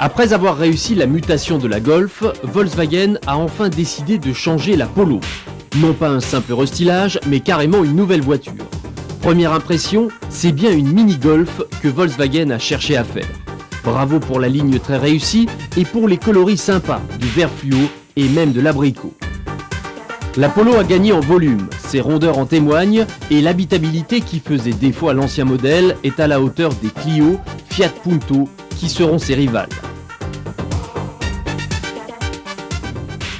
Après avoir réussi la mutation de la Golf, Volkswagen a enfin décidé de changer la Polo. Non pas un simple restylage, mais carrément une nouvelle voiture. Première impression, c'est bien une mini-Golf que Volkswagen a cherché à faire. Bravo pour la ligne très réussie et pour les coloris sympas, du vert fluo et même de l'abricot. La Polo a gagné en volume, ses rondeurs en témoignent et l'habitabilité qui faisait défaut à l'ancien modèle est à la hauteur des Clio, Fiat Punto qui seront ses rivales.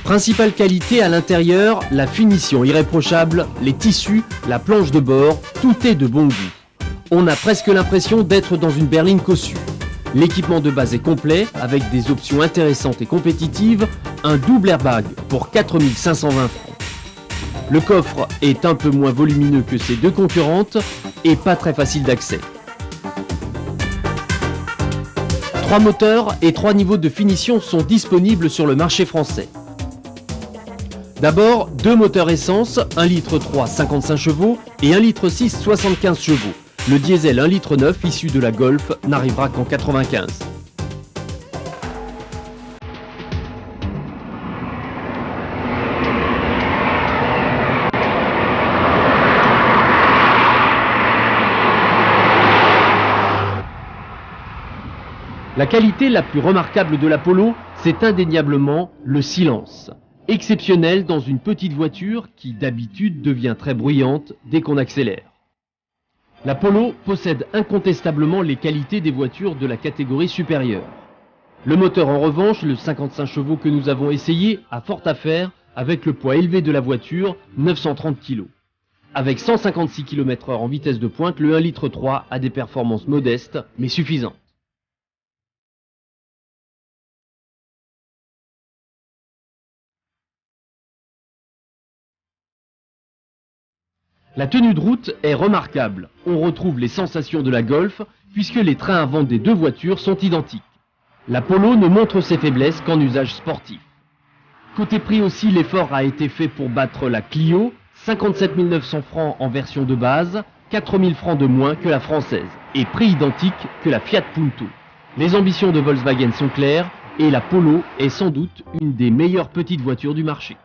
Principale qualité à l'intérieur, la finition irréprochable, les tissus, la planche de bord, tout est de bon goût. On a presque l'impression d'être dans une berline cossue. L'équipement de base est complet avec des options intéressantes et compétitives, un double airbag pour 4 520 francs. Le coffre est un peu moins volumineux que ses deux concurrentes et pas très facile d'accès. 3 moteurs et 3 niveaux de finition sont disponibles sur le marché français. D'abord, 2 moteurs essence, 1,3 litre 55 chevaux et 1,6 litre 75 chevaux. Le diesel 1,9 litre issu de la Golf n'arrivera qu'en 95. La qualité la plus remarquable de la Polo, c'est indéniablement le silence. Exceptionnel dans une petite voiture qui d'habitude devient très bruyante dès qu'on accélère. La Polo possède incontestablement les qualités des voitures de la catégorie supérieure. Le moteur en revanche, le 55 chevaux que nous avons essayé, a fort à faire avec le poids élevé de la voiture, 930 kg. Avec 156 km/h en vitesse de pointe, le 1,3 litre a des performances modestes mais suffisantes. La tenue de route est remarquable. On retrouve les sensations de la Golf puisque les trains à vent des deux voitures sont identiques. La Polo ne montre ses faiblesses qu'en usage sportif. Côté prix aussi, l'effort a été fait pour battre la Clio, 57 900 francs en version de base, 4 000 francs de moins que la française et prix identique que la Fiat Punto. Les ambitions de Volkswagen sont claires et la Polo est sans doute une des meilleures petites voitures du marché.